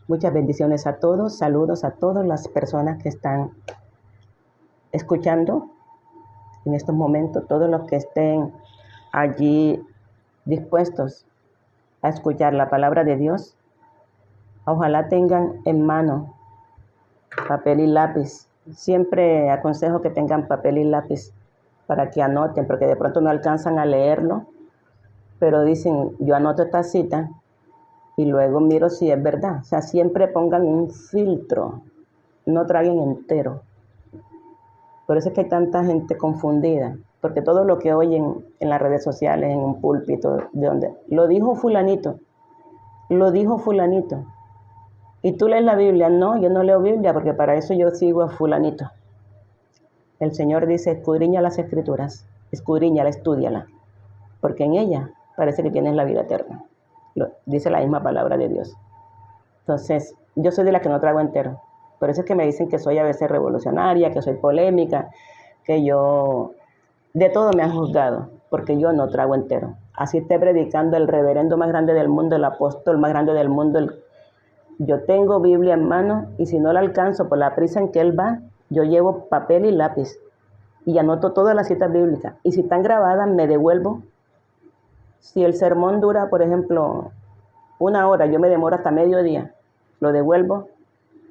Muchas bendiciones a todos, saludos a todas las personas que están escuchando en estos momentos, todos los que estén allí dispuestos a escuchar la palabra de Dios. Ojalá tengan en mano papel y lápiz. Siempre aconsejo que tengan papel y lápiz para que anoten, porque de pronto no alcanzan a leerlo, pero dicen, yo anoto esta cita y luego miro si es verdad. O sea, siempre pongan un filtro, no traguen entero. Por eso es que hay tanta gente confundida, porque todo lo que oyen en las redes sociales, en un púlpito, de donde lo dijo fulanito, y tú lees la Biblia. No, yo no leo Biblia, porque para eso yo sigo a fulanito. El Señor dice, escudriña las Escrituras, escudriñala, estúdiala, porque en ella parece que tienes la vida eterna. Dice la misma palabra de Dios. Entonces, yo soy de la que no trago entero. Por eso es que me dicen que soy a veces revolucionaria, que soy polémica, que yo... De todo me han juzgado, porque yo no trago entero. Así esté predicando el reverendo más grande del mundo, el apóstol más grande del mundo. Yo tengo Biblia en mano y si no la alcanzo por la prisa en que él va, yo llevo papel y lápiz y anoto todas las citas bíblicas. Y si están grabadas, me devuelvo. Si el sermón dura, por ejemplo, 1 hora, yo me demoro hasta mediodía, lo devuelvo,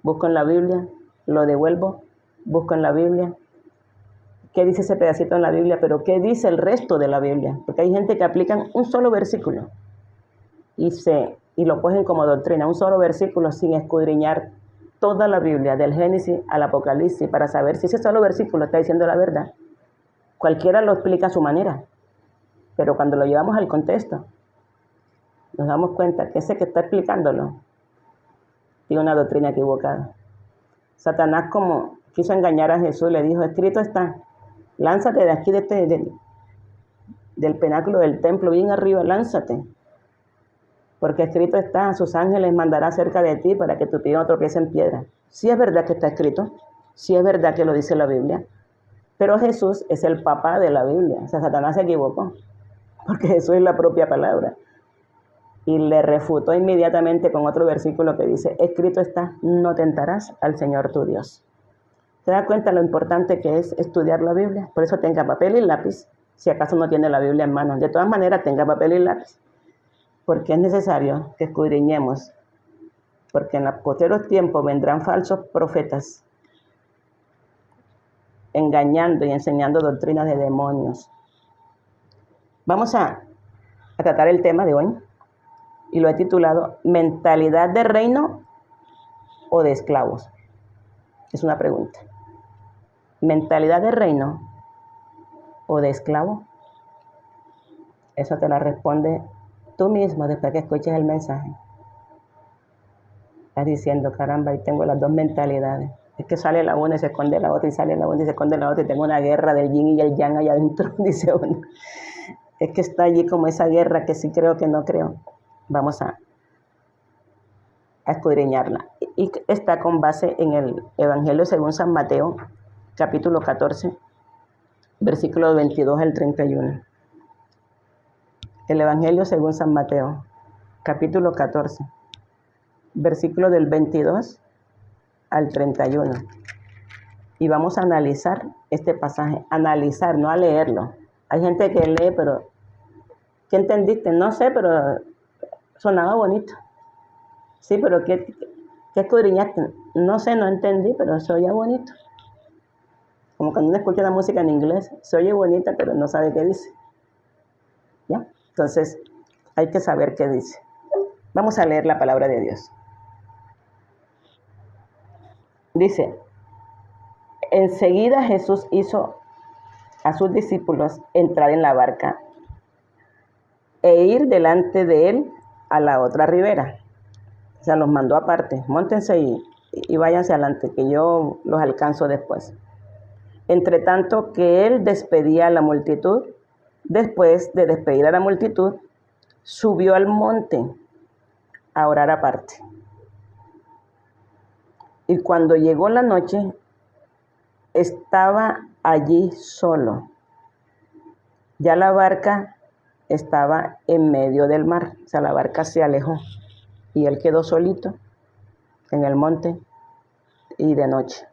busco en la Biblia, lo devuelvo, busco en la Biblia. ¿Qué dice ese pedacito en la Biblia? Pero ¿qué dice el resto de la Biblia? Porque hay gente que aplican un solo versículo y lo cogen como doctrina, un solo versículo sin escudriñar toda la Biblia, del Génesis al Apocalipsis, para saber si ese solo versículo está diciendo la verdad. Cualquiera lo explica a su manera, pero cuando lo llevamos al contexto, nos damos cuenta que ese que está explicándolo tiene una doctrina equivocada. Satanás, como quiso engañar a Jesús, le dijo, escrito está, lánzate de aquí del penáculo del templo, bien arriba, lánzate. Porque escrito está, a sus ángeles mandará cerca de ti para que tu pie no tropiece en piedra. Sí es verdad que está escrito, sí es verdad que lo dice la Biblia, pero Jesús es el papá de la Biblia. O sea, Satanás se equivocó, porque Jesús es la propia palabra. Y le refutó inmediatamente con otro versículo que dice, escrito está, no tentarás al Señor tu Dios. ¿Se da cuenta lo importante que es estudiar la Biblia? Por eso tenga papel y lápiz, si acaso no tiene la Biblia en mano. De todas maneras, tenga papel y lápiz, porque es necesario que escudriñemos, porque en los posteriores tiempos vendrán falsos profetas, engañando y enseñando doctrinas de demonios. Vamos a tratar el tema de hoy, y lo he titulado, ¿mentalidad de reino o de esclavos? Es una pregunta. ¿Mentalidad de reino o de esclavo? Eso te la responde tú mismo después que escuches el mensaje. Estás diciendo, caramba, ahí tengo las dos mentalidades. Es que sale la una y se esconde la otra, y sale la una y se esconde la otra, y tengo una guerra del yin y el yang allá adentro, dice uno. Es que está allí como esa guerra que sí creo que no creo. Vamos a escudriñarla. Y está con base en el Evangelio según San Mateo, capítulo 14, versículo 22 al 31. El Evangelio según San Mateo, capítulo 14, versículo del 22 al 31. Y vamos a analizar este pasaje, analizar, no a leerlo. Hay gente que lee, pero ¿qué entendiste? No sé, pero sonaba bonito. Sí, pero ¿qué escudriñaste? No sé, no entendí, pero se oía bonito. Como cuando uno escucha la música en inglés, se oye bonita, pero no sabe qué dice. ¿Ya? Entonces, hay que saber qué dice. Vamos a leer la palabra de Dios. Dice, enseguida Jesús hizo a sus discípulos entrar en la barca e ir delante de él a la otra ribera. O sea, los mandó aparte, móntense y váyanse adelante, que yo los alcanzo después. Entre tanto que él despedía a la multitud, después de despedir a la multitud, subió al monte a orar aparte. Y cuando llegó la noche, estaba allí solo. Ya la barca estaba en medio del mar, o sea, la barca se alejó y él quedó solito. en el monte y de noche.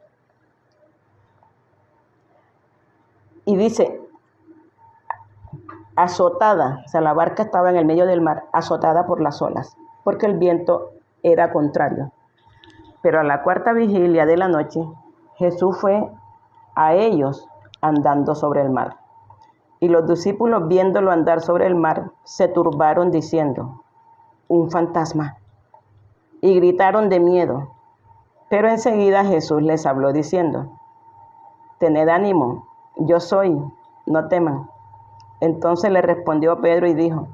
Y dice, azotada, o sea, la barca estaba en el medio del mar, azotada por las olas, porque el viento era contrario. Pero a la cuarta vigilia de la noche, Jesús fue a ellos andando sobre el mar. Y los discípulos, viéndolo andar sobre el mar, se turbaron diciendo, un fantasma, y gritaron de miedo. Pero enseguida Jesús les habló diciendo, tened ánimo, yo soy, no teman. Entonces le respondió Pedro y dijo,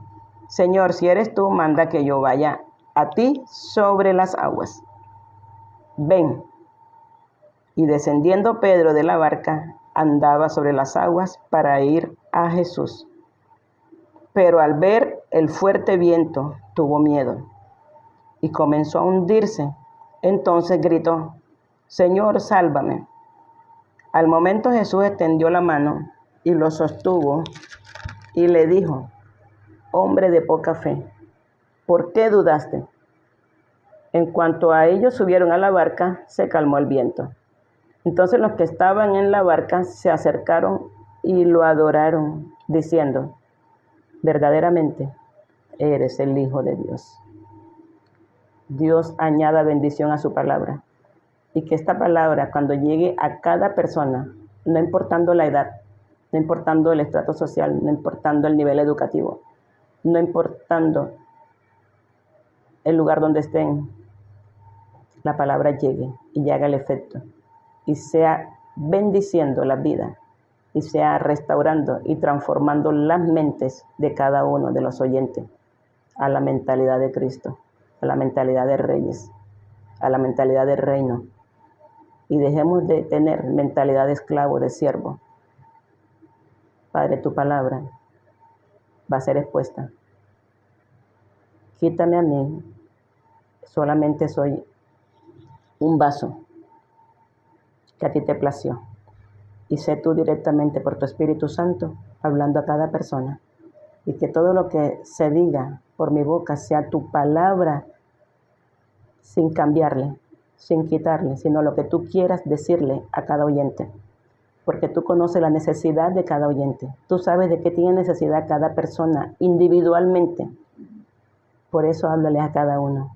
Señor, si eres tú, manda que yo vaya a ti sobre las aguas. Ven. Y descendiendo Pedro de la barca, andaba sobre las aguas para ir a Jesús. Pero al ver el fuerte viento, tuvo miedo y comenzó a hundirse. Entonces gritó, Señor, sálvame. Al momento Jesús extendió la mano y lo sostuvo y le dijo, hombre de poca fe, ¿por qué dudaste? En cuanto a ellos subieron a la barca, se calmó el viento. Entonces los que estaban en la barca se acercaron y lo adoraron, diciendo, verdaderamente eres el Hijo de Dios. Dios añada bendición a su palabra y que esta palabra cuando llegue a cada persona, no importando la edad, no importando el estrato social, no importando el nivel educativo, no importando el lugar donde estén, la palabra llegue y haga el efecto y sea bendiciendo la vida y sea restaurando y transformando las mentes de cada uno de los oyentes a la mentalidad de Cristo, a la mentalidad de reyes, a la mentalidad del reino. Y dejemos de tener mentalidad de esclavo, de siervo. Padre, tu palabra va a ser expuesta. Quítame a mí, solamente soy un vaso que a ti te plació. Y sé tú directamente por tu Espíritu Santo hablando a cada persona. Y que todo lo que se diga por mi boca sea tu palabra sin cambiarle, sin quitarle, sino lo que tú quieras decirle a cada oyente. Porque tú conoces la necesidad de cada oyente. Tú sabes de qué tiene necesidad cada persona individualmente. Por eso háblale a cada uno.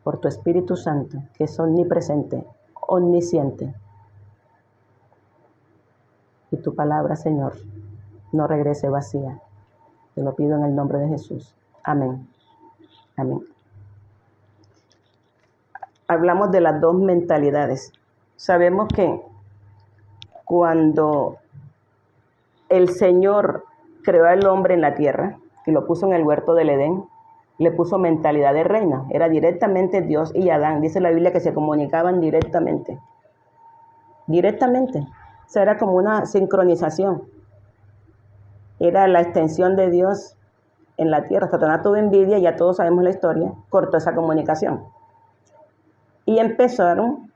Por tu Espíritu Santo, que es omnipresente, omnisciente. Y tu palabra, Señor, no regrese vacía. Te lo pido en el nombre de Jesús. Amén. Amén. Hablamos de las dos mentalidades. Sabemos que cuando el Señor creó al hombre en la tierra y lo puso en el huerto del Edén, le puso mentalidad de reino. Era directamente Dios y Adán. Dice la Biblia que se comunicaban directamente. Directamente. O sea, era como una sincronización. Era la extensión de Dios en la tierra. Satanás tuvo envidia, ya todos sabemos la historia, cortó esa comunicación. Y empezaron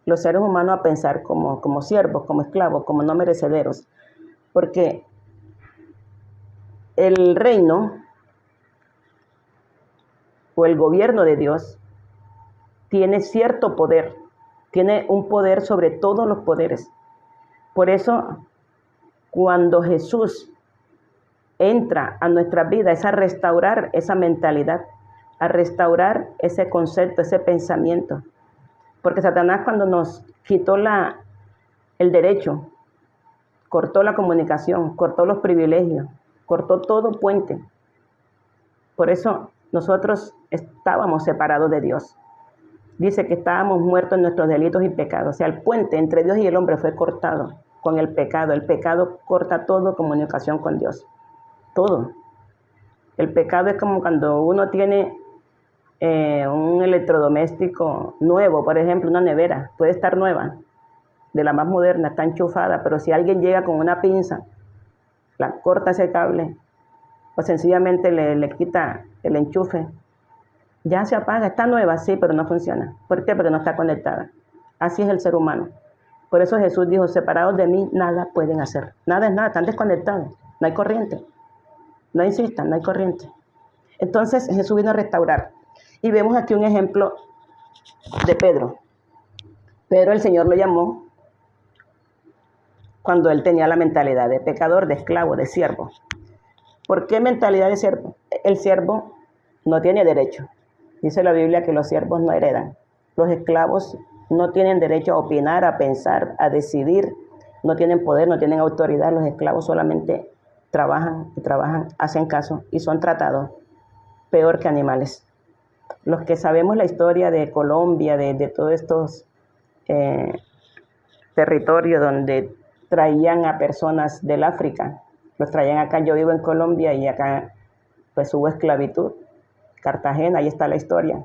los seres humanos a pensar como siervos, como esclavos, como no merecederos. Porque el reino o el gobierno de Dios tiene cierto poder, tiene un poder sobre todos los poderes. Por eso, cuando Jesús entra a nuestra vida, es a restaurar esa mentalidad, a restaurar ese concepto, ese pensamiento. Porque Satanás cuando nos quitó el derecho, cortó la comunicación, cortó los privilegios, cortó todo puente. Por eso nosotros estábamos separados de Dios. Dice que estábamos muertos en nuestros delitos y pecados. O sea, el puente entre Dios y el hombre fue cortado con el pecado. El pecado corta toda comunicación con Dios. Todo. El pecado es como cuando uno tiene un electrodoméstico nuevo, por ejemplo, una nevera. Puede estar nueva, de la más moderna, está enchufada, pero si alguien llega con una pinza, la corta ese cable, o sencillamente le quita el enchufe, ya se apaga. Está nueva, sí, pero no funciona. ¿Por qué? Porque no está conectada. Así es el ser humano. Por eso Jesús dijo, separados de mí, nada pueden hacer. Nada es nada, están desconectados. No hay corriente. No insistan, no hay corriente. Entonces Jesús vino a restaurar. Y vemos aquí un ejemplo de Pedro. Pero el Señor lo llamó cuando él tenía la mentalidad de pecador, de esclavo, de siervo. ¿Por qué mentalidad de siervo? El siervo no tiene derecho. Dice la Biblia que los siervos no heredan. Los esclavos no tienen derecho a opinar, a pensar, a decidir. No tienen poder, no tienen autoridad. Los esclavos solamente trabajan, hacen caso y son tratados peor que animales. Los que sabemos la historia de Colombia, de todos estos territorios donde traían a personas del África, los traían acá. Yo vivo en Colombia y acá pues hubo esclavitud. Cartagena, ahí está la historia.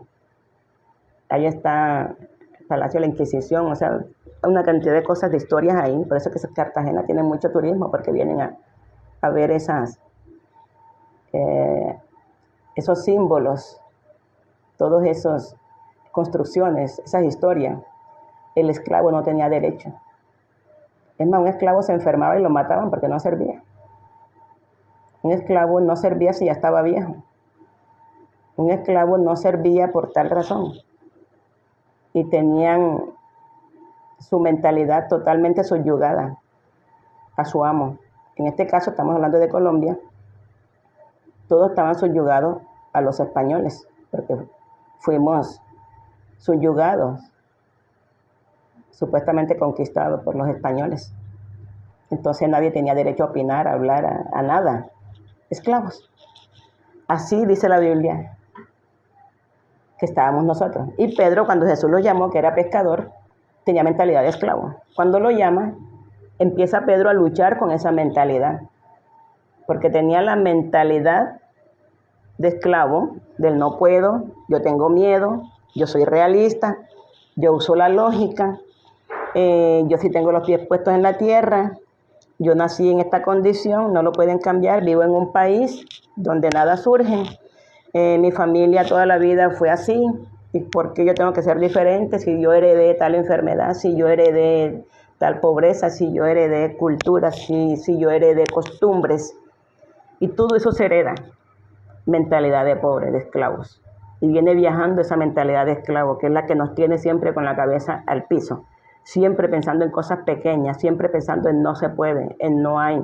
Ahí está el Palacio de la Inquisición, o sea, una cantidad de cosas, de historias ahí. Por eso que Cartagena tiene mucho turismo, porque vienen a ver esos símbolos, todas esas construcciones, esas historias. El esclavo no tenía derecho. Es más, un esclavo se enfermaba y lo mataban porque no servía. Un esclavo no servía si ya estaba viejo. Un esclavo no servía por tal razón. Y tenían su mentalidad totalmente subyugada a su amo. En este caso estamos hablando de Colombia. Todos estaban subyugados a los españoles, porque fuimos subyugados, supuestamente conquistados por los españoles. Entonces nadie tenía derecho a opinar, a hablar, a nada. Esclavos. Así dice la Biblia que estábamos nosotros. Y Pedro, cuando Jesús lo llamó, que era pescador, tenía mentalidad de esclavo. Cuando lo llama, empieza Pedro a luchar con esa mentalidad, porque tenía la mentalidad de esclavo, del no puedo, yo tengo miedo, yo soy realista, yo uso la lógica, yo sí tengo los pies puestos en la tierra, yo nací en esta condición, no lo pueden cambiar, vivo en un país donde nada surge, mi familia toda la vida fue así, ¿y por qué yo tengo que ser diferente? Si yo heredé tal enfermedad, si yo heredé tal pobreza, si yo heredé cultura, si yo heredé costumbres, y todo eso se hereda. Mentalidad de pobre, de esclavos. Y viene viajando esa mentalidad de esclavo, que es la que nos tiene siempre con la cabeza al piso, siempre pensando en cosas pequeñas, siempre pensando en no se puede, en no hay,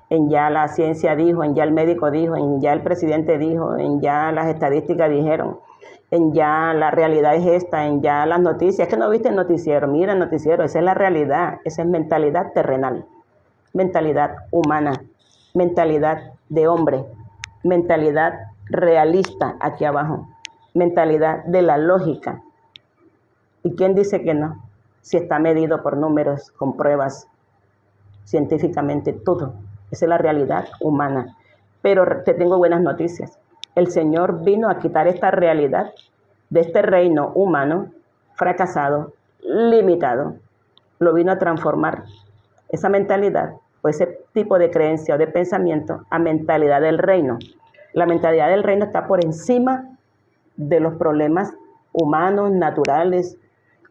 en ya la ciencia dijo, en ya el médico dijo, en ya el presidente dijo, en ya las estadísticas dijeron, en ya la realidad es esta, en ya las noticias. Es que no viste el noticiero, mira el noticiero, esa es la realidad, esa es mentalidad terrenal, mentalidad humana, mentalidad de hombre, mentalidad realista aquí abajo, mentalidad de la lógica. ¿Y quién dice que no? Si está medido por números, con pruebas, científicamente, todo. Esa es la realidad humana. Pero te tengo buenas noticias. El Señor vino a quitar esta realidad de este reino humano fracasado, limitado. Lo vino a transformar esa mentalidad o ese tipo de creencia o de pensamiento a mentalidad del reino. La mentalidad del reino está por encima de los problemas humanos, naturales,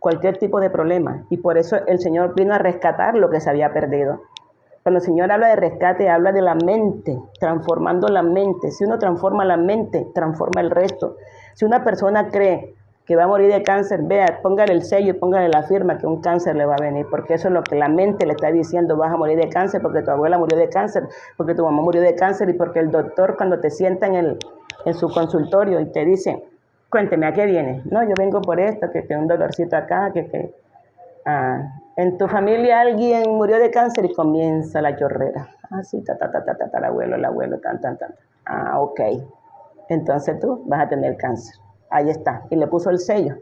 cualquier tipo de problema. Y por eso el Señor vino a rescatar lo que se había perdido. Cuando el Señor habla de rescate, habla de la mente, transformando la mente. Si uno transforma la mente, transforma el resto. Si una persona cree que va a morir de cáncer, vea, póngale el sello y póngale la firma que un cáncer le va a venir, porque eso es lo que la mente le está diciendo: vas a morir de cáncer porque tu abuela murió de cáncer, porque tu mamá murió de cáncer, y porque el doctor, cuando te sienta en su consultorio y te dice: cuénteme, ¿a qué viene? No, yo vengo por esto, que un dolorcito acá, en tu familia alguien murió de cáncer, y comienza la chorrera. Así, el abuelo, tan. Ah, ok. Entonces tú vas a tener cáncer. Ahí está. Y le puso el sello.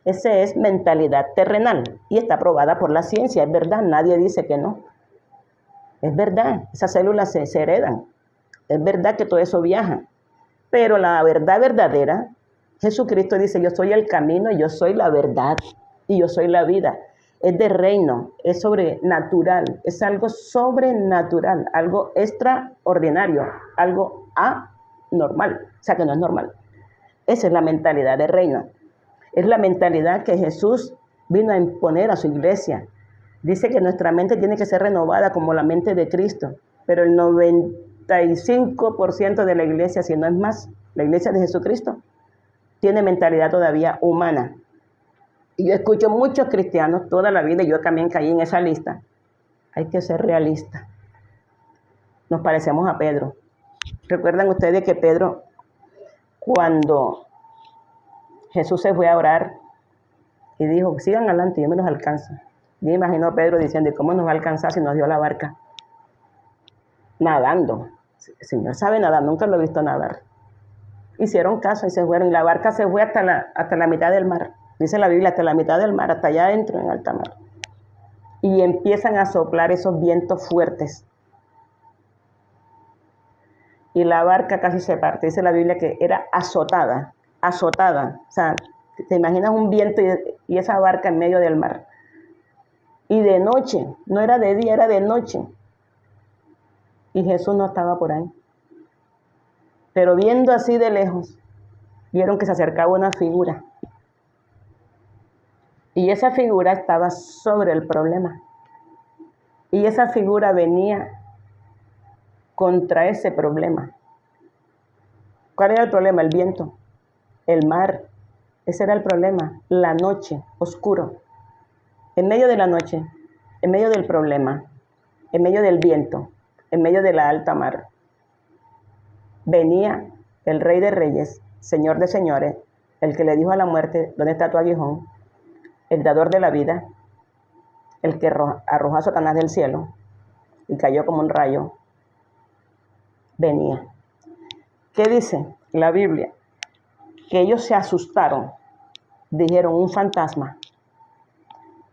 Esa es mentalidad terrenal y está aprobada por la ciencia. Es verdad, nadie dice que no. Es verdad, esas células se heredan. Es verdad que todo eso viaja. Pero la verdad verdadera, Jesucristo dice: yo soy el camino, yo soy la verdad y yo soy la vida. Es de reino, es sobrenatural, es algo sobrenatural, algo extraordinario, algo anormal, o sea que no es normal. Esa es la mentalidad de reino. Es la mentalidad que Jesús vino a imponer a su iglesia. Dice que nuestra mente tiene que ser renovada como la mente de Cristo, pero el 95% de la iglesia, si no es más, la iglesia de Jesucristo, tiene mentalidad todavía humana. Y yo escucho muchos cristianos toda la vida, y yo también caí en esa lista. Hay que ser realistas. Nos parecemos a Pedro. ¿Recuerdan ustedes que Pedro, cuando Jesús se fue a orar y dijo, sigan adelante, yo me los alcanzo? Yo imagino a Pedro diciendo, ¿cómo nos va a alcanzar si nos dio la barca? Nadando. El Señor sabe nadar, nunca lo he visto nadar. Hicieron caso y se fueron, y la barca se fue hasta la mitad del mar. Dice la Biblia, hasta la mitad del mar, hasta allá adentro en alta mar. Y empiezan a soplar esos vientos fuertes. Y la barca casi se parte. Dice la Biblia que era azotada. O sea, te imaginas un viento y esa barca en medio del mar. Y de noche, no era de día, era de noche. Y Jesús no estaba por ahí. Pero viendo así de lejos, vieron que se acercaba una figura. Y esa figura estaba sobre el problema. Y esa figura venía contra ese problema. ¿Cuál era el problema? El viento, el mar. Ese era el problema. La noche, oscuro. En medio de la noche, en medio del problema, en medio del viento, en medio de la alta mar, venía el Rey de Reyes, Señor de Señores, el que le dijo a la muerte, ¿dónde está tu aguijón? El dador de la vida, el que arrojó a Satanás del cielo y cayó como un rayo, venía. ¿Qué dice la Biblia? Que ellos se asustaron, dijeron un fantasma,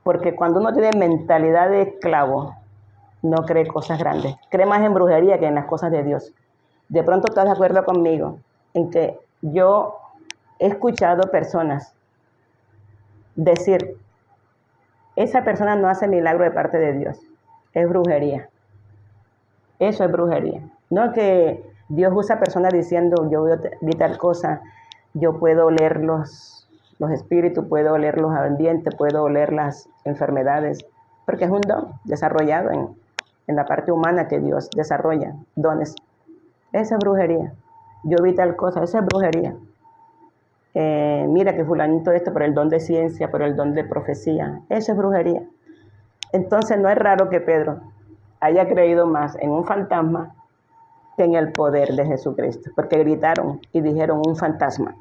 porque cuando uno tiene mentalidad de esclavo, no cree cosas grandes, cree más en brujería que en las cosas de Dios. De pronto estás de acuerdo conmigo en que yo he escuchado personas decir, esa persona no hace milagro de parte de Dios, es brujería. Eso es brujería. No que Dios usa personas diciendo, yo vi tal cosa, yo puedo leer los espíritus, puedo oler los ambientes, puedo oler las enfermedades, porque es un don desarrollado en la parte humana que Dios desarrolla, dones. Esa es brujería. Yo vi tal cosa, esa es brujería. Mira que fulanito esto por el don de ciencia, por el don de profecía. Eso es brujería. Entonces no es raro que Pedro haya creído más en un fantasma que en el poder de Jesucristo, porque gritaron y dijeron un fantasma.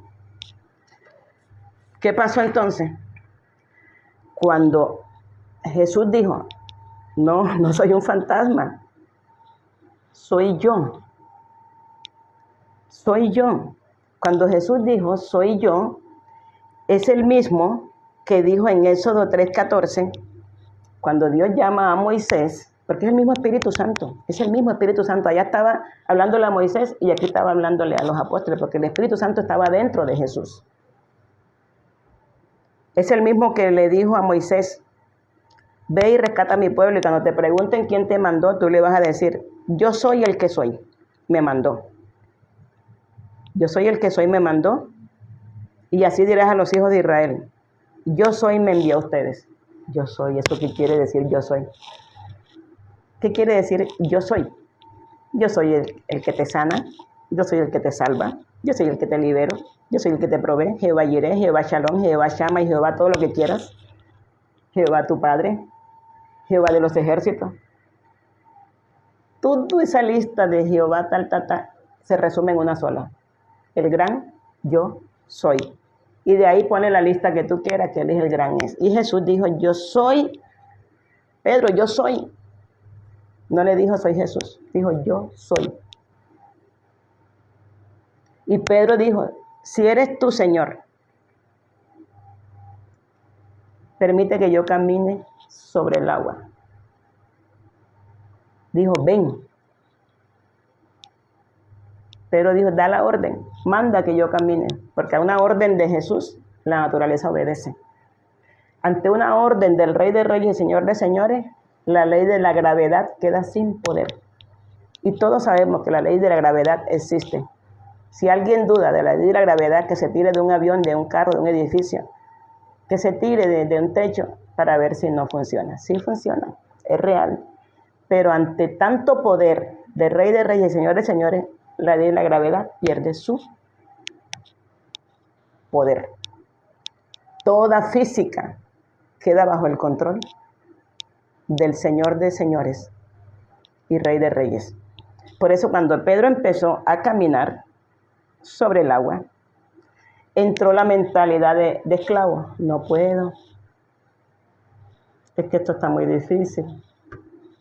¿Qué pasó entonces? Cuando Jesús dijo, no soy un fantasma, soy yo. Soy yo. Cuando Jesús dijo, soy yo, es el mismo que dijo en Éxodo 3:14, cuando Dios llama a Moisés, porque es el mismo Espíritu Santo, es el mismo Espíritu Santo. Allá estaba hablándole a Moisés y aquí estaba hablándole a los apóstoles, porque el Espíritu Santo estaba dentro de Jesús. Es el mismo que le dijo a Moisés, ve y rescata a mi pueblo, y cuando te pregunten quién te mandó, tú le vas a decir, yo soy el que soy, me mandó. Yo soy el que soy, me mandó. Y así dirás a los hijos de Israel, yo soy, me envió a ustedes. Yo soy, ¿eso qué quiere decir yo soy? ¿Qué quiere decir yo soy? Yo soy el que te sana, yo soy el que te salva, yo soy el que te libero, yo soy el que te provee, Jehová Jireh, Jehová Shalom, Jehová Shama y Jehová todo lo que quieras, Jehová tu Padre, Jehová de los ejércitos. Toda esa lista de Jehová tal, se resume en una sola. El gran yo soy. Y de ahí pone la lista que tú quieras, que Él es el gran es. Y Jesús dijo, yo soy, Pedro, yo soy. No le dijo, soy Jesús. Dijo, yo soy. Y Pedro dijo, si eres tú, Señor, permite que yo camine sobre el agua. Dijo, ven. Pedro dijo, da la orden, manda que yo camine, porque a una orden de Jesús la naturaleza obedece. Ante una orden del Rey de Reyes y Señor de Señores, la ley de la gravedad queda sin poder. Y todos sabemos que la ley de la gravedad existe. Si alguien duda de la ley de la gravedad, que se tire de un avión, de un carro, de un edificio, que se tire de un techo para ver si no funciona. Sí funciona, es real. Pero ante tanto poder del Rey de Reyes y Señor de Señores, la ley de la gravedad pierde su poder. toda física queda bajo el control del Señor de señores y Rey de reyes. Por eso cuando Pedro empezó a caminar sobre el agua, entró la mentalidad de esclavo. No puedo. Es que esto está muy difícil.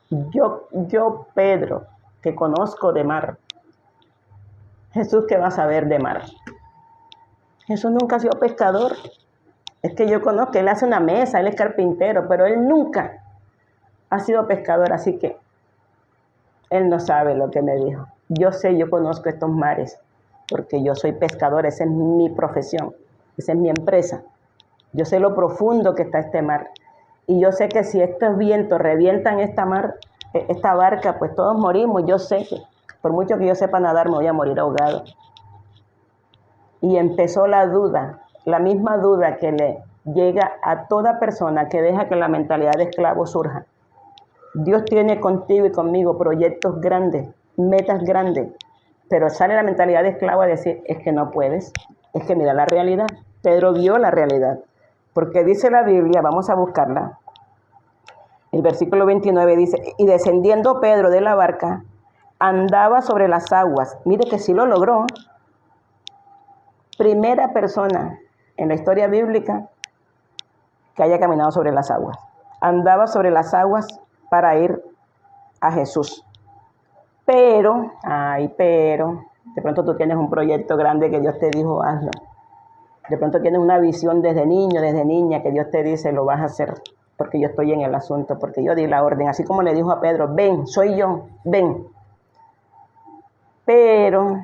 Yo, Pedro, que conozco de mar. Jesús, ¿qué va a saber de mar? Jesús nunca ha sido pescador. Es que yo conozco, él hace una mesa, él es carpintero, pero él nunca ha sido pescador, así que él no sabe lo que me dijo. Yo sé, yo conozco estos mares, porque yo soy pescador, esa es mi profesión, esa es mi empresa. Yo sé lo profundo que está este mar. Y yo sé que si estos vientos revientan esta barca, pues todos morimos. Yo sé que, por mucho que yo sepa nadar, me voy a morir ahogado. Y empezó la duda, la misma duda que le llega a toda persona que deja que la mentalidad de esclavo surja. Dios tiene contigo y conmigo proyectos grandes, metas grandes, pero sale la mentalidad de esclavo a decir, es que no puedes, es que mira la realidad. Pedro vio la realidad, porque dice la Biblia, vamos a buscarla, el versículo 29 dice, y descendiendo Pedro de la barca, andaba sobre las aguas. Mire que sí lo logró. Primera persona en la historia bíblica que haya caminado sobre las aguas. Andaba sobre las aguas para ir a Jesús. Pero, de pronto tú tienes un proyecto grande que Dios te dijo, hazlo. De pronto tienes una visión desde niño, desde niña, que Dios te dice, lo vas a hacer, porque yo estoy en el asunto, porque yo di la orden. Así como le dijo a Pedro, ven, soy yo, ven. Pero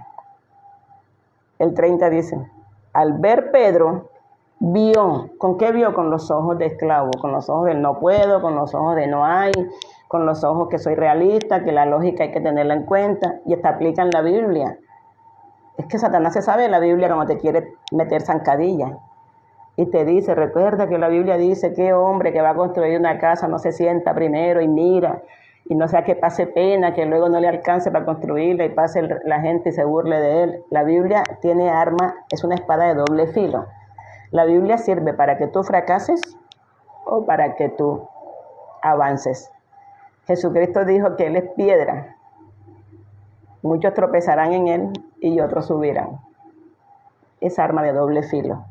el 30 dice, al ver Pedro, vio. ¿Con qué vio? Con los ojos de esclavo, con los ojos del no puedo, con los ojos de no hay, con los ojos que soy realista, que la lógica hay que tenerla en cuenta, y esta aplica en la Biblia. Es que Satanás se sabe en la Biblia cuando te quiere meter zancadilla. Y te dice, recuerda que la Biblia dice que hombre que va a construir una casa no se sienta primero y mira, y no sea que pase pena, que luego no le alcance para construirla y pase la gente y se burle de él. La Biblia tiene arma, es una espada de doble filo. La Biblia sirve para que tú fracases o para que tú avances. Jesucristo dijo que Él es piedra. Muchos tropezarán en Él y otros subirán. Es arma de doble filo.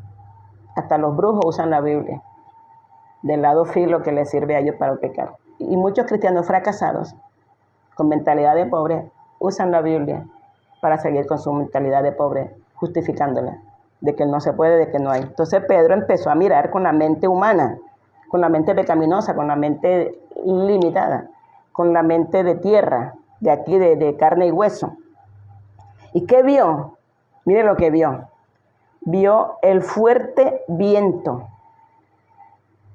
Hasta los brujos usan la Biblia del lado filo que les sirve a ellos para pecar. Y muchos cristianos fracasados, con mentalidad de pobre, usan la Biblia para seguir con su mentalidad de pobre, justificándola, de que no se puede, de que no hay. Entonces Pedro empezó a mirar con la mente humana, con la mente pecaminosa, con la mente limitada, con la mente de tierra, de aquí, de carne y hueso. ¿Y qué vio? Mire lo que vio. Vio el fuerte viento.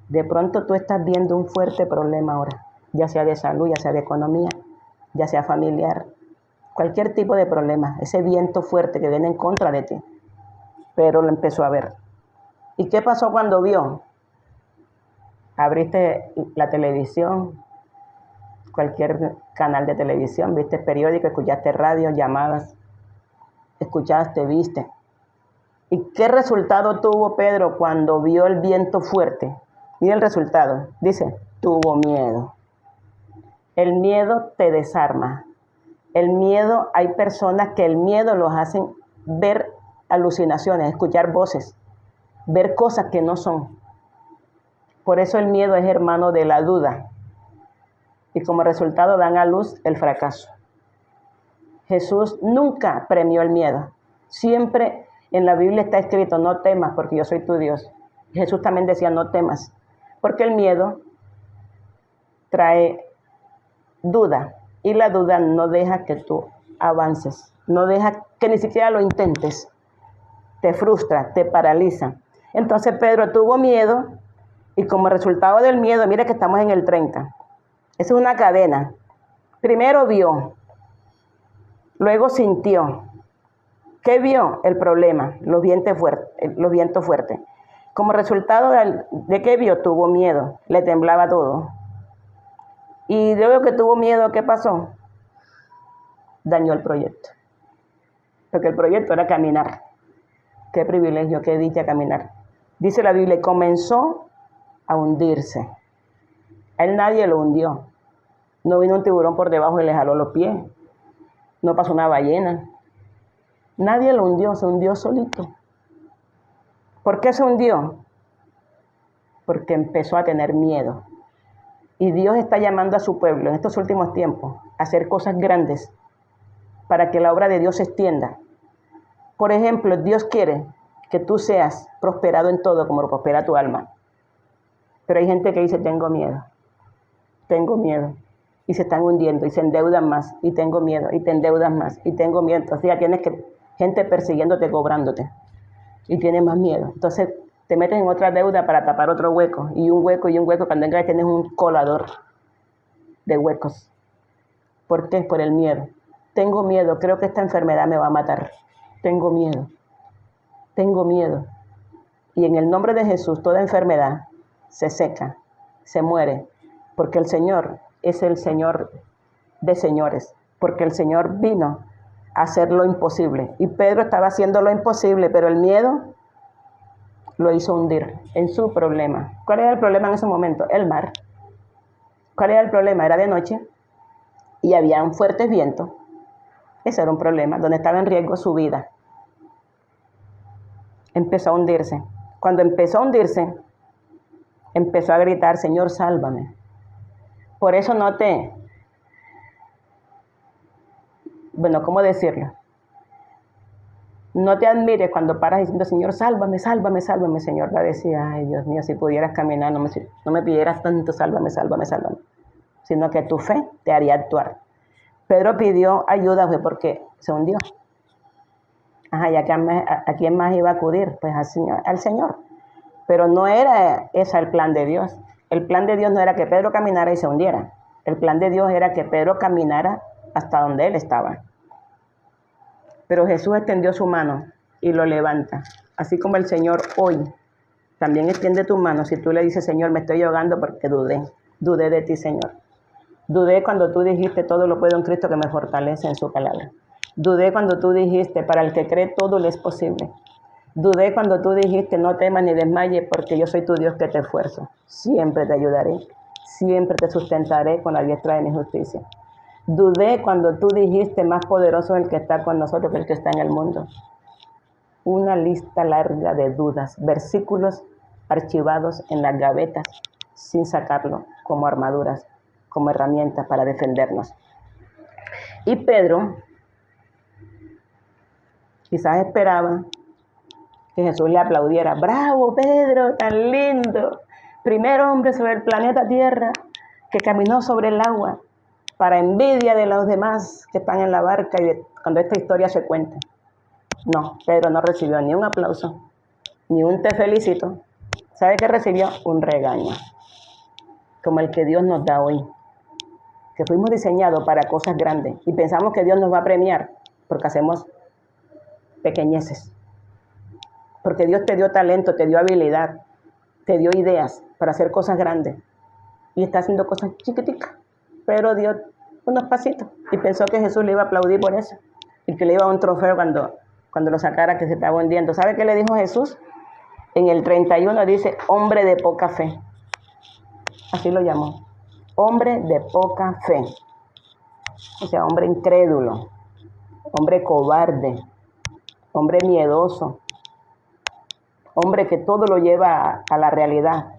De pronto tú estás viendo un fuerte problema ahora, ya sea de salud, ya sea de economía, ya sea familiar, cualquier tipo de problema, ese viento fuerte que viene en contra de ti. Pero lo empezó a ver. ¿Y qué pasó cuando vio? Abriste la televisión, cualquier canal de televisión, viste periódico, escuchaste radio, llamadas, escuchaste, viste. ¿Y qué resultado tuvo Pedro cuando vio el viento fuerte? Mira el resultado. Dice, tuvo miedo. El miedo te desarma. El miedo, hay personas que el miedo los hacen ver alucinaciones, escuchar voces, ver cosas que no son. Por eso el miedo es hermano de la duda. Y como resultado dan a luz el fracaso. Jesús nunca premió el miedo. Siempre en la Biblia está escrito, no temas porque yo soy tu Dios. Jesús también decía, no temas. Porque el miedo trae duda. Y la duda no deja que tú avances. No deja que ni siquiera lo intentes. Te frustra, te paraliza. Entonces Pedro tuvo miedo y como resultado del miedo, mira que estamos en el 30. Esa es una cadena. Primero vio, luego sintió. ¿Qué vio? El problema, los vientos fuertes. Como resultado de qué vio, tuvo miedo, le temblaba todo. Y luego que tuvo miedo, ¿qué pasó? Dañó el proyecto. Porque el proyecto era caminar. Qué privilegio, qué dicha caminar. Dice la Biblia, y comenzó a hundirse. A él nadie lo hundió. No vino un tiburón por debajo y le jaló los pies. No pasó una ballena. Nadie lo hundió, se hundió solito. ¿Por qué se hundió? Porque empezó a tener miedo. Y Dios está llamando a su pueblo en estos últimos tiempos a hacer cosas grandes para que la obra de Dios se extienda. Por ejemplo, Dios quiere que tú seas prosperado en todo como prospera tu alma. Pero hay gente que dice, tengo miedo. Y se están hundiendo y se endeudan más. Y tengo miedo y te endeudas más. Y tengo miedo. Entonces ya tienes gente persiguiéndote, cobrándote. Y tienes más miedo. Entonces te metes en otra deuda para tapar otro hueco. Y un hueco. Cuando entras tienes un colador de huecos. ¿Por qué? Por el miedo. Tengo miedo. Creo que esta enfermedad me va a matar. Tengo miedo. Y en el nombre de Jesús, toda enfermedad se seca, se muere. Porque el Señor es el Señor de señores. Porque el Señor vino a hacer lo imposible. Y Pedro estaba haciendo lo imposible, pero el miedo lo hizo hundir en su problema. ¿Cuál era el problema en ese momento? El mar. ¿Cuál era el problema? Era de noche y había un fuerte viento. Ese era un problema, donde estaba en riesgo su vida. Empezó a hundirse. Cuando empezó a hundirse, empezó a gritar, Señor, sálvame. Por eso ¿cómo decirlo? No te admires cuando paras diciendo, Señor, sálvame, sálvame, sálvame, Señor. Va a decir, ay, Dios mío, si pudieras caminar, no me pidieras tanto, sálvame, sálvame, sálvame. Sino que tu fe te haría actuar. Pedro pidió ayuda porque se hundió. ¿Y a quién más iba a acudir? Pues al Señor. Pero no era ese el plan de Dios. El plan de Dios no era que Pedro caminara y se hundiera. El plan de Dios era que Pedro caminara hasta donde él estaba. Pero Jesús extendió su mano y lo levanta. Así como el Señor hoy también extiende tu mano. Si tú le dices, Señor, me estoy ahogando porque dudé de ti, Señor. Dudé cuando tú dijiste, todo lo puedo en Cristo que me fortalece en su palabra. Dudé cuando tú dijiste, para el que cree todo le es posible. Dudé cuando tú dijiste, no temas ni desmayes porque yo soy tu Dios que te esfuerzo. Siempre te ayudaré, siempre te sustentaré con la diestra de mi justicia. Dudé cuando tú dijiste, más poderoso es el que está con nosotros que el que está en el mundo. Una lista larga de dudas, versículos archivados en las gavetas sin sacarlo como armaduras, como herramientas para defendernos. Y Pedro quizás esperaba que Jesús le aplaudiera. ¡Bravo, Pedro! ¡Tan lindo! Primer hombre sobre el planeta Tierra que caminó sobre el agua, para envidia de los demás que están en la barca y cuando esta historia se cuente. No, Pedro no recibió ni un aplauso, ni un te felicito. ¿Sabe qué recibió? Un regaño, como el que Dios nos da hoy. Que fuimos diseñados para cosas grandes y pensamos que Dios nos va a premiar porque hacemos pequeñeces. Porque Dios te dio talento, te dio habilidad, te dio ideas para hacer cosas grandes. Y está haciendo cosas chiquiticas. Pero dio unos pasitos y pensó que Jesús le iba a aplaudir por eso. Y que le iba a dar un trofeo cuando lo sacara, que se estaba hundiendo. ¿Sabe qué le dijo Jesús? En el 31 dice, hombre de poca fe. Así lo llamó. Hombre de poca fe. O sea, hombre incrédulo. Hombre cobarde. Hombre miedoso. Hombre que todo lo lleva a la realidad.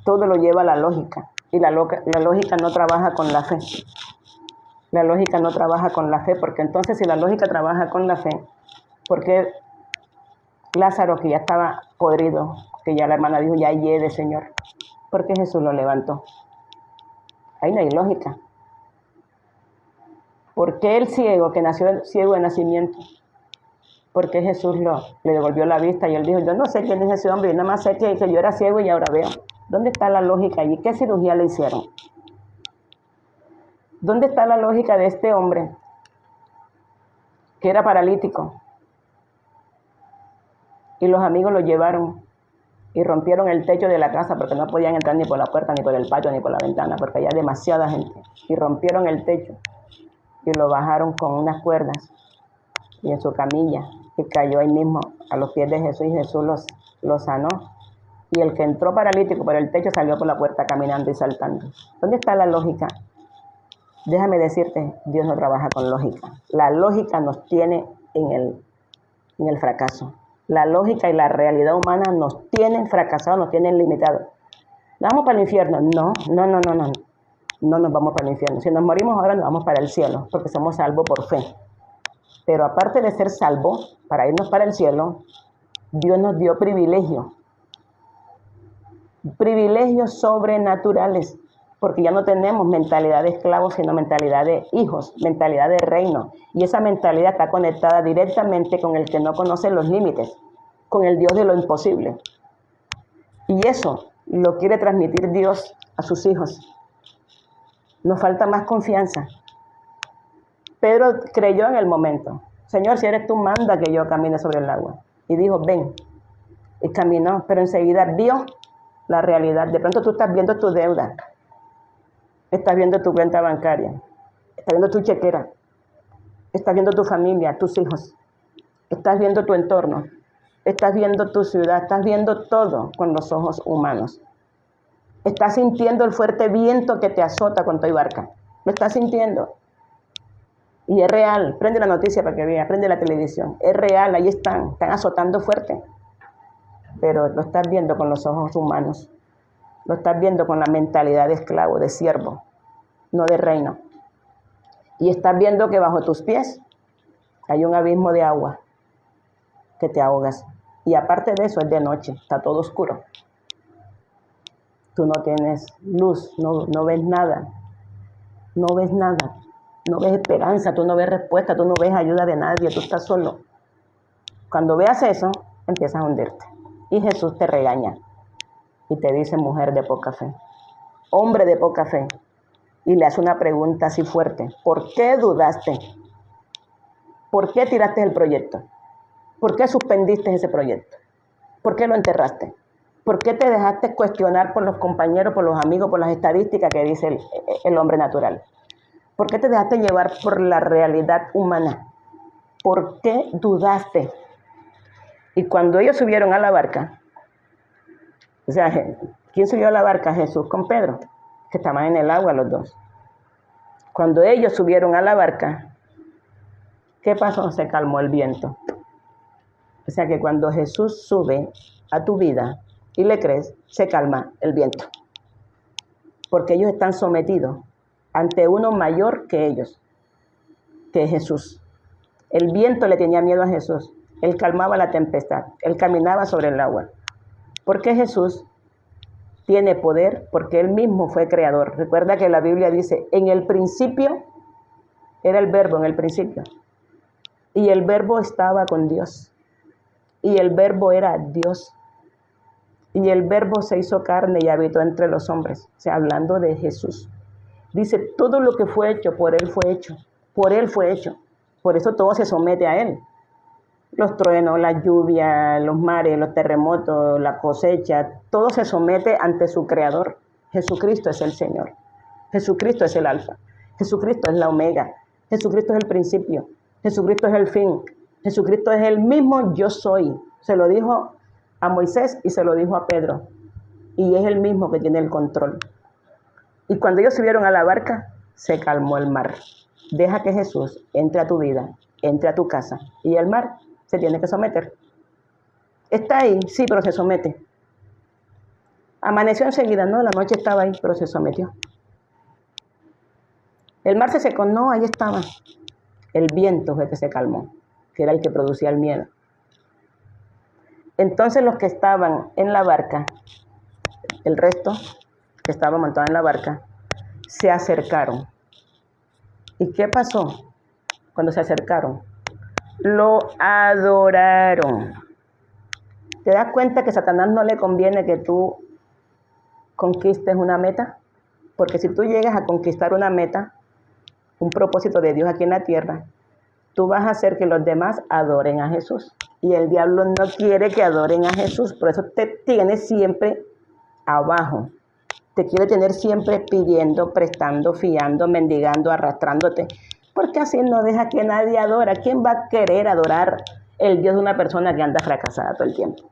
Todo lo lleva a la lógica. Y la lógica no trabaja con la fe. La lógica no trabaja con la fe, porque entonces si la lógica trabaja con la fe, ¿por qué Lázaro, que ya estaba podrido, que ya la hermana dijo, ya hiede, Señor? ¿Por qué Jesús lo levantó? Ahí no hay lógica. ¿Por qué el ciego, que nació ciego de nacimiento? ¿Por qué Jesús le devolvió la vista? Y él dijo, yo no sé quién es ese hombre, yo nada más sé que yo era ciego y ahora veo. ¿Dónde está la lógica allí? ¿Qué cirugía le hicieron? ¿Dónde está la lógica de este hombre que era paralítico? Y los amigos lo llevaron y rompieron el techo de la casa porque no podían entrar ni por la puerta, ni por el patio, ni por la ventana, porque había demasiada gente. Y rompieron el techo y lo bajaron con unas cuerdas y en su camilla, y cayó ahí mismo a los pies de Jesús, y Jesús lo sanó. Y el que entró paralítico por el techo salió por la puerta caminando y saltando. ¿Dónde está la lógica? Déjame decirte, Dios no trabaja con lógica. La lógica nos tiene en el fracaso. La lógica y la realidad humana nos tienen fracasados, nos tienen limitados. ¿Nos vamos para el infierno? No. No nos vamos para el infierno. Si nos morimos ahora, nos vamos para el cielo, porque somos salvos por fe. Pero aparte de ser salvos, para irnos para el cielo, Dios nos dio privilegios sobrenaturales, porque ya no tenemos mentalidad de esclavos, sino mentalidad de hijos, mentalidad de reino. Y esa mentalidad está conectada directamente con el que no conoce los límites, con el Dios de lo imposible. Y eso lo quiere transmitir Dios a sus hijos. Nos falta más confianza. Pedro creyó en el momento. Señor, si eres tú, manda que yo camine sobre el agua. Y dijo, ven. Y caminó, pero enseguida vio la realidad. De pronto tú estás viendo tu deuda. Estás viendo tu cuenta bancaria. Estás viendo tu chequera. Estás viendo tu familia, tus hijos. Estás viendo tu entorno. Estás viendo tu ciudad. Estás viendo todo con los ojos humanos. Estás sintiendo el fuerte viento que te azota cuando hay barca. Lo estás sintiendo. Y es real. Prende la noticia para que vea. Prende la televisión. Es real. Ahí están azotando fuerte. Pero lo estás viendo con los ojos humanos. Lo estás viendo con la mentalidad de esclavo, de siervo, no de reino. Y estás viendo que bajo tus pies hay un abismo de agua que te ahogas. Y aparte de eso es de noche, está todo oscuro. Tú no tienes luz, no ves nada. No ves nada. No ves esperanza, tú no ves respuesta, tú no ves ayuda de nadie, tú estás solo. Cuando veas eso, empiezas a hundirte. Y Jesús te regaña y te dice, mujer de poca fe, hombre de poca fe. Y le hace una pregunta así fuerte. ¿Por qué dudaste? ¿Por qué tiraste el proyecto? ¿Por qué suspendiste ese proyecto? ¿Por qué lo enterraste? ¿Por qué te dejaste cuestionar por los compañeros, por los amigos, por las estadísticas que dice el hombre natural? ¿Por qué te dejaste llevar por la realidad humana? ¿Por qué dudaste? Y cuando ellos subieron a la barca, o sea, ¿quién subió a la barca? Jesús con Pedro, que estaban en el agua los dos. Cuando ellos subieron a la barca, ¿qué pasó? Se calmó el viento. O sea que cuando Jesús sube a tu vida y le crees, se calma el viento. Porque ellos están sometidos ante uno mayor que ellos, que es Jesús. El viento le tenía miedo a Jesús. Él calmaba la tempestad. Él caminaba sobre el agua. Porque Jesús tiene poder, porque Él mismo fue creador. Recuerda que la Biblia dice, en el principio era el verbo, en el principio. Y el verbo estaba con Dios. Y el verbo era Dios. Y el verbo se hizo carne y habitó entre los hombres. O sea, hablando de Jesús. Dice, todo lo que fue hecho, por Él fue hecho. Por Él fue hecho. Por eso todo se somete a Él. Los truenos, la lluvia, los mares, los terremotos, la cosecha, todo se somete ante su creador. Jesucristo es el Señor. Jesucristo es el alfa. Jesucristo es la omega. Jesucristo es el principio. Jesucristo es el fin. Jesucristo es el mismo yo soy. Se lo dijo a Moisés y se lo dijo a Pedro. Y es el mismo que tiene el control. Y cuando ellos subieron a la barca, se calmó el mar. Deja que Jesús entre a tu vida, entre a tu casa. Y el mar se tiene que someter. Está ahí, sí, pero se somete. Amaneció enseguida, no, la noche estaba ahí, pero se sometió. El mar se secó, no, ahí estaba. El viento fue que se calmó, que era el que producía el miedo. Entonces los que estaban en la barca, el resto que estaba montado en la barca, se acercaron. ¿Y qué pasó cuando se acercaron? Lo adoraron. ¿Te das cuenta que a Satanás no le conviene que tú conquistes una meta? Porque si tú llegas a conquistar una meta, un propósito de Dios aquí en la tierra, tú vas a hacer que los demás adoren a Jesús. Y el diablo no quiere que adoren a Jesús, por eso te tiene siempre abajo. Te quiere tener siempre pidiendo, prestando, fiando, mendigando, arrastrándote. Porque así no deja que nadie adora. ¿Quién va a querer adorar el Dios de una persona que anda fracasada todo el tiempo?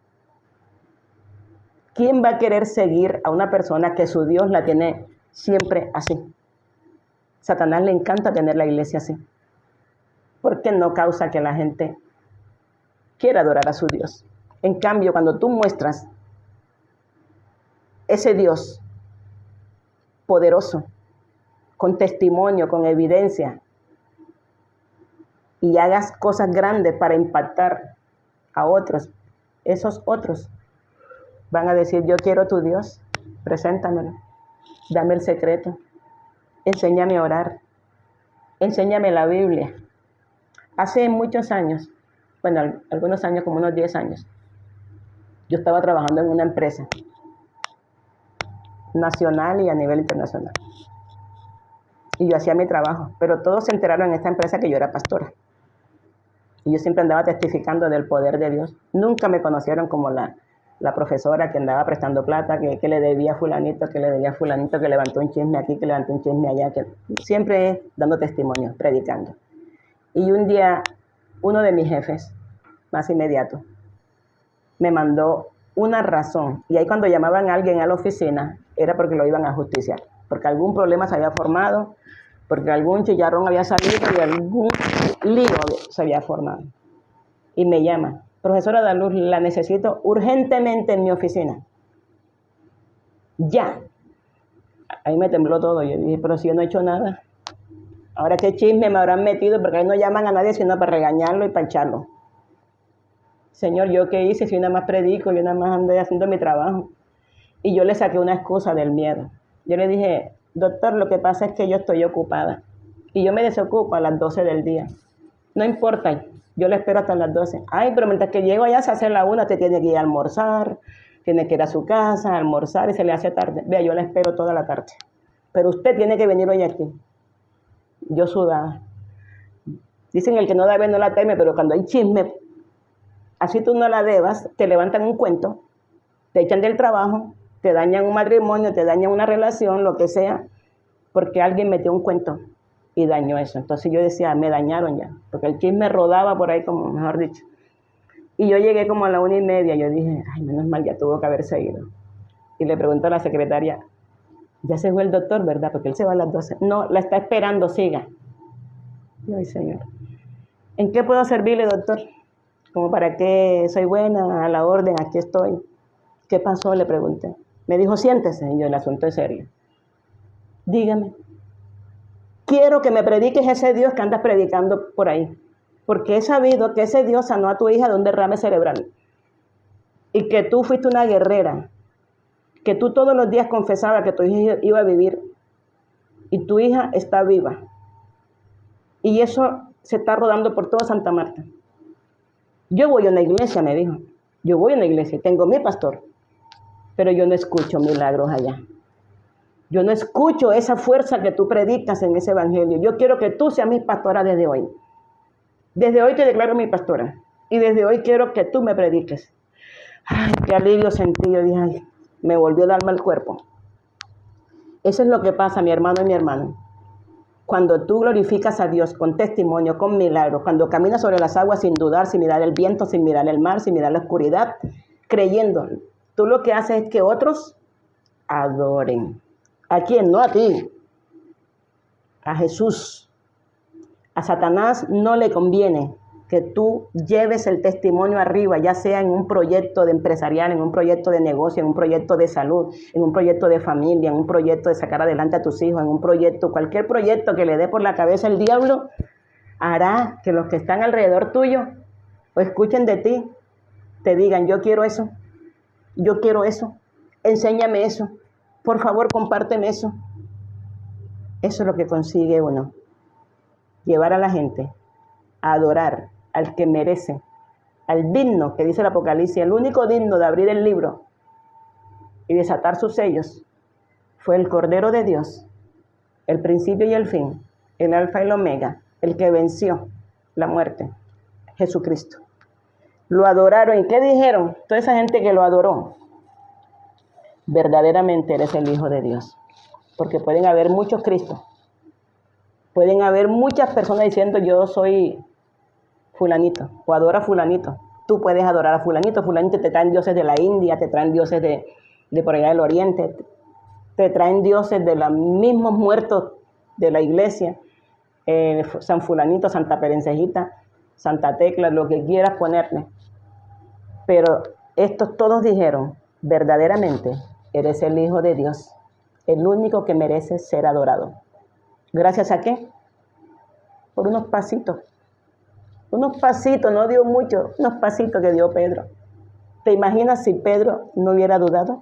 ¿Quién va a querer seguir a una persona que su Dios la tiene siempre así? Satanás le encanta tener la iglesia así. ¿Por qué no causa que la gente quiera adorar a su Dios? En cambio, cuando tú muestras ese Dios poderoso, con testimonio, con evidencia, y hagas cosas grandes para impactar a otros, esos otros van a decir, yo quiero tu Dios, preséntamelo, dame el secreto, enséñame a orar, enséñame la Biblia. Hace muchos años, bueno, algunos años, como unos 10 años, yo estaba trabajando en una empresa nacional y a nivel internacional. Y yo hacía mi trabajo, pero todos se enteraron en esta empresa que yo era pastora. Y yo siempre andaba testificando del poder de Dios. Nunca me conocieron como la profesora que andaba prestando plata, que le debía a fulanito, que le debía a fulanito, que levantó un chisme aquí, que levantó un chisme allá. Que siempre dando testimonio, predicando. Y un día, uno de mis jefes, más inmediato, me mandó una razón. Y ahí cuando llamaban a alguien a la oficina, era porque lo iban a justiciar. Porque algún problema se había formado, porque algún chillarrón había salido y algún lío se había formado. Y me llama, profesora Daluz, la necesito urgentemente en mi oficina. Ya. Ahí me tembló todo. Yo dije, pero si yo no he hecho nada. Ahora qué chisme me habrán metido, porque ahí no llaman a nadie sino para regañarlo y para echarlo. Señor, ¿yo qué hice? Si yo nada más predico, yo nada más ando haciendo mi trabajo. Y yo le saqué una excusa del miedo. Yo le dije, doctor, lo que pasa es que yo estoy ocupada. Y yo me desocupo a las 12 del día. No importa, yo le espero hasta las 12. Ay, pero mientras que llego allá se hace la 1, te tiene que ir a almorzar, tiene que ir a su casa, a almorzar y se le hace tarde. Vea, yo le espero toda la tarde. Pero usted tiene que venir hoy aquí. Yo sudaba. Dicen el que no debe no la teme, pero cuando hay chisme, así tú no la debas, te levantan un cuento, te echan del trabajo, te dañan un matrimonio, te dañan una relación, lo que sea, porque alguien metió un cuento y dañó eso. Entonces yo decía, me dañaron ya, porque el chisme rodaba por ahí, como mejor dicho. Y yo llegué como a la 1:30, yo dije, ay, menos mal, ya tuvo que haber seguido. Y le pregunto a la secretaria, ya se fue el doctor, ¿verdad? Porque él se va a las 12. No, la está esperando, siga. Ay, señor. ¿En qué puedo servirle, doctor? Como para qué, soy buena, a la orden, aquí estoy. ¿Qué pasó? Le pregunté. Me dijo, siéntese. Y yo, el asunto es serio. Dígame. Quiero que me prediques ese Dios que andas predicando por ahí. Porque he sabido que ese Dios sanó a tu hija de un derrame cerebral. Y que tú fuiste una guerrera. Que tú todos los días confesabas que tu hija iba a vivir. Y tu hija está viva. Y eso se está rodando por toda Santa Marta. Yo voy a una iglesia, me dijo. Yo voy a una iglesia, tengo mi pastor. Pero yo no escucho milagros allá. Yo no escucho esa fuerza que tú predicas en ese evangelio. Yo quiero que tú seas mi pastora desde hoy. Desde hoy te declaro mi pastora. Y desde hoy quiero que tú me prediques. Ay, qué alivio sentí. Yo dije, ay, me volvió el alma al cuerpo. Eso es lo que pasa, mi hermano y mi hermana. Cuando tú glorificas a Dios con testimonio, con milagros, cuando caminas sobre las aguas sin dudar, sin mirar el viento, sin mirar el mar, sin mirar la oscuridad, creyendo, tú lo que haces es que otros adoren. ¿A quién? No a ti. A Jesús. A Satanás no le conviene que tú lleves el testimonio arriba, ya sea en un proyecto de empresarial, en un proyecto de negocio, en un proyecto de salud, en un proyecto de familia, en un proyecto de sacar adelante a tus hijos, en un proyecto, cualquier proyecto que le dé por la cabeza el diablo, hará que los que están alrededor tuyo o escuchen de ti, te digan, yo quiero eso, enséñame eso, por favor compárteme eso. Eso es lo que consigue uno, llevar a la gente a adorar al que merece, al digno, que dice el Apocalipsis, el único digno de abrir el libro y desatar sus sellos, fue el Cordero de Dios, el principio y el fin, el alfa y el omega, el que venció la muerte, Jesucristo. Lo adoraron, ¿y qué dijeron? Toda esa gente que lo adoró, verdaderamente eres el Hijo de Dios, porque pueden haber muchos Cristos, pueden haber muchas personas diciendo yo soy fulanito, o adora a fulanito. Tú puedes adorar a fulanito. Fulanito te traen dioses de la India, te traen dioses de de por allá del oriente, te traen dioses de los mismos muertos de la iglesia, San Fulanito, Santa Perencejita, Santa Tecla, lo que quieras ponerle. Pero estos todos dijeron, verdaderamente eres el Hijo de Dios, el único que merece ser adorado. ¿Gracias a qué? Por unos pasitos. Unos pasitos, no dio mucho, unos pasitos que dio Pedro. ¿Te imaginas si Pedro no hubiera dudado?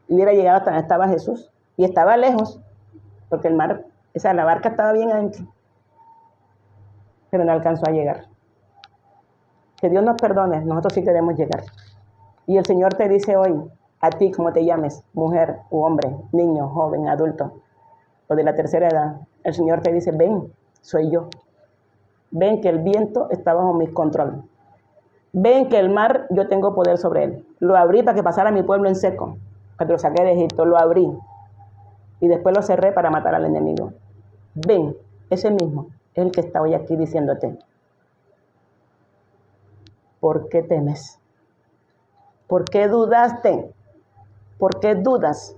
Hubiera llegado hasta donde estaba Jesús. Y estaba lejos, porque el mar, la barca estaba bien ancha. Pero no alcanzó a llegar. Que Dios nos perdone, nosotros sí queremos llegar. Y el Señor te dice hoy, a ti como te llames, mujer u hombre, niño, joven, adulto, o de la tercera edad, el Señor te dice, ven, soy yo. Ven que el viento está bajo mi control. Ven que el mar, yo tengo poder sobre él. Lo abrí para que pasara mi pueblo en seco. Cuando lo saqué de Egipto, lo abrí. Y después lo cerré para matar al enemigo. Ven, ese mismo es el que está hoy aquí diciéndote. ¿Por qué temes? ¿Por qué dudaste? ¿Por qué dudas?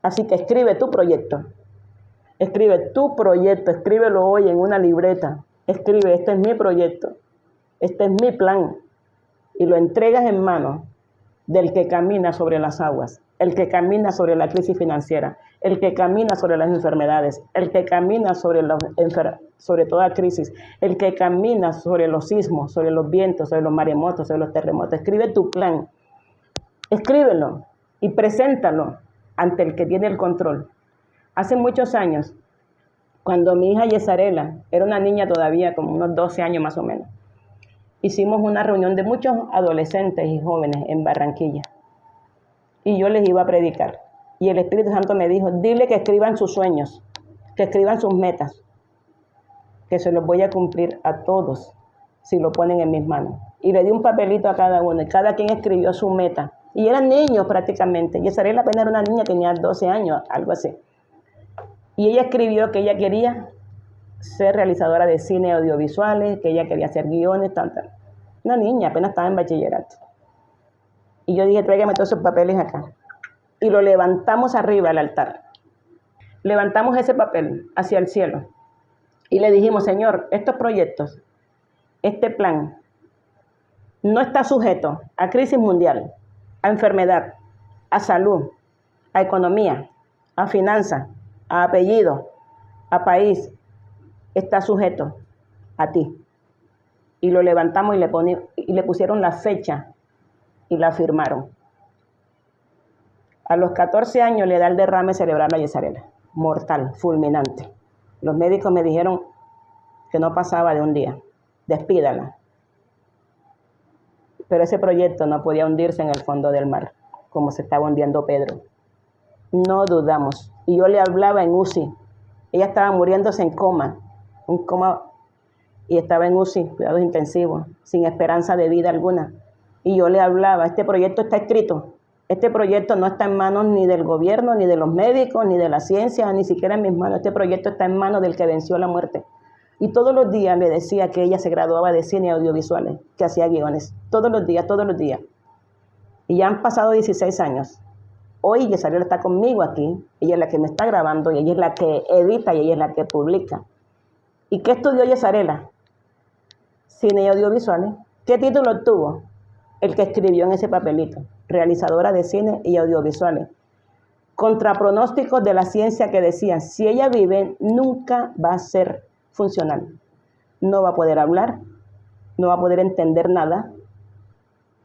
Así que escribe tu proyecto. Escribe tu proyecto. Escríbelo hoy en una libreta. Escribe, este es mi proyecto. Este es mi plan. Y lo entregas en manos del que camina sobre las aguas, el que camina sobre la crisis financiera, el que camina sobre las enfermedades, el que camina sobre toda crisis, el que camina sobre los sismos, sobre los vientos, sobre los maremotos, sobre los terremotos. Escribe tu plan. Escríbelo y preséntalo ante el que tiene el control. Hace muchos años, cuando mi hija Yesarela era una niña todavía, como unos 12 años más o menos, hicimos una reunión de muchos adolescentes y jóvenes en Barranquilla. Y yo les iba a predicar. Y el Espíritu Santo me dijo, dile que escriban sus sueños, que escriban sus metas, que se los voy a cumplir a todos si lo ponen en mis manos. Y le di un papelito a cada uno y cada quien escribió su meta. Y eran niños prácticamente. Yesarela apenas era una niña, tenía 12 años, algo así. Y ella escribió que ella quería ser realizadora de cine audiovisuales, que ella quería hacer guiones, tanta. Una niña, apenas estaba en bachillerato. Y yo dije, tráigame todos esos papeles acá. Y lo levantamos arriba al altar. Levantamos ese papel hacia el cielo. Y le dijimos, Señor, estos proyectos, este plan, no está sujeto a crisis mundial, a enfermedad, a salud, a economía, a finanzas, a apellido, a país. Está sujeto a ti. Y lo levantamos y le pusieron la fecha y la firmaron. A los 14 años le da el derrame cerebral a Yesarela. Mortal, fulminante. Los médicos me dijeron que no pasaba de un día. Despídala. Pero ese proyecto no podía hundirse en el fondo del mar, como se estaba hundiendo Pedro. No dudamos. Y yo le hablaba en UCI. Ella estaba muriéndose en coma. Un coma, y estaba en UCI, cuidados intensivos, sin esperanza de vida alguna. Y yo le hablaba, este proyecto está escrito. Este proyecto no está en manos ni del gobierno, ni de los médicos, ni de la ciencia, ni siquiera en mis manos. Este proyecto está en manos del que venció la muerte. Y todos los días le decía que ella se graduaba de cine audiovisuales, que hacía guiones. Todos los días, todos los días. Y ya han pasado 16 años. Hoy Yesarela está conmigo aquí. Ella es la que me está grabando, y ella es la que edita, y ella es la que publica. ¿Y qué estudió Yesarela? Cine y audiovisuales. ¿Qué título obtuvo? El que escribió en ese papelito. Realizadora de cine y audiovisuales. Contra pronósticos de la ciencia que decían, si ella vive, nunca va a ser funcional. No va a poder hablar, no va a poder entender nada.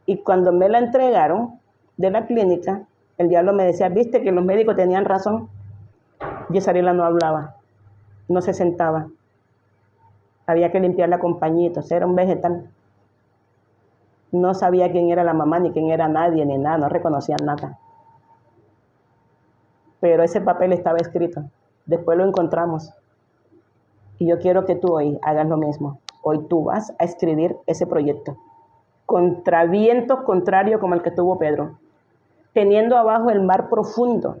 Y cuando me la entregaron de la clínica, el diablo me decía, ¿viste que los médicos tenían razón? Yesarela no hablaba, no se sentaba. Había que limpiarla con pañitos, era un vegetal. No sabía quién era la mamá, ni quién era nadie, ni nada, no reconocía nada. Pero ese papel estaba escrito. Después lo encontramos. Y yo quiero que tú hoy hagas lo mismo. Hoy tú vas a escribir ese proyecto. Contra vientos contrarios como el que tuvo Pedro. Teniendo abajo el mar profundo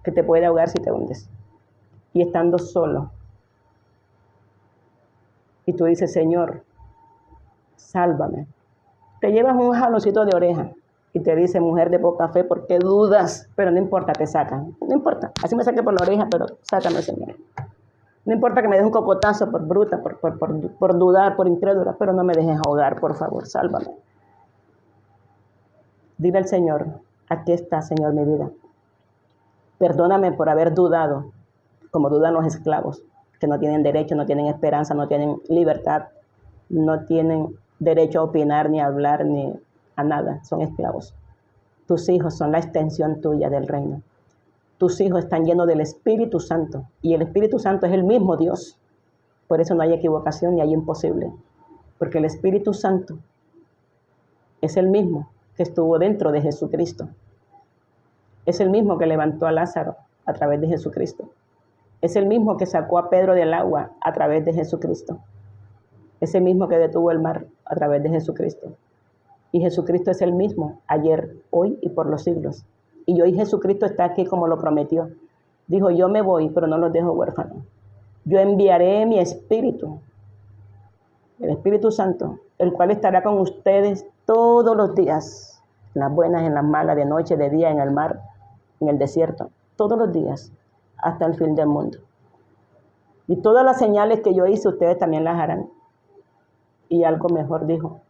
que te puede ahogar si te hundes. Y estando solo. Y tú dices, Señor, sálvame. Te llevas un jaloncito de oreja y te dice, mujer de poca fe, ¿por qué dudas? Pero no importa, te sacan. No importa, así me saqué por la oreja, pero sácame, Señor. No importa que me des un cocotazo por bruta, por dudar, por incrédula, pero no me dejes ahogar, por favor, sálvame. Dile al Señor, aquí está, Señor, mi vida. Perdóname por haber dudado, como dudan los esclavos, que no tienen derecho, no tienen esperanza, no tienen libertad, no tienen derecho a opinar, ni a hablar, ni a nada, son esclavos. Tus hijos son la extensión tuya del reino. Tus hijos están llenos del Espíritu Santo, y el Espíritu Santo es el mismo Dios. Por eso no hay equivocación ni hay imposible, porque el Espíritu Santo es el mismo que estuvo dentro de Jesucristo. Es el mismo que levantó a Lázaro a través de Jesucristo. Es el mismo que sacó a Pedro del agua a través de Jesucristo. Es el mismo que detuvo el mar a través de Jesucristo. Y Jesucristo es el mismo ayer, hoy y por los siglos. Y hoy Jesucristo está aquí como lo prometió. Dijo, yo me voy, pero no los dejo huérfanos. Yo enviaré mi Espíritu, el Espíritu Santo, el cual estará con ustedes todos los días, en las buenas, en las malas, de noche, de día, en el mar, en el desierto, todos los días, hasta el fin del mundo. Y todas las señales que yo hice, ustedes también las harán. Y algo mejor dijo,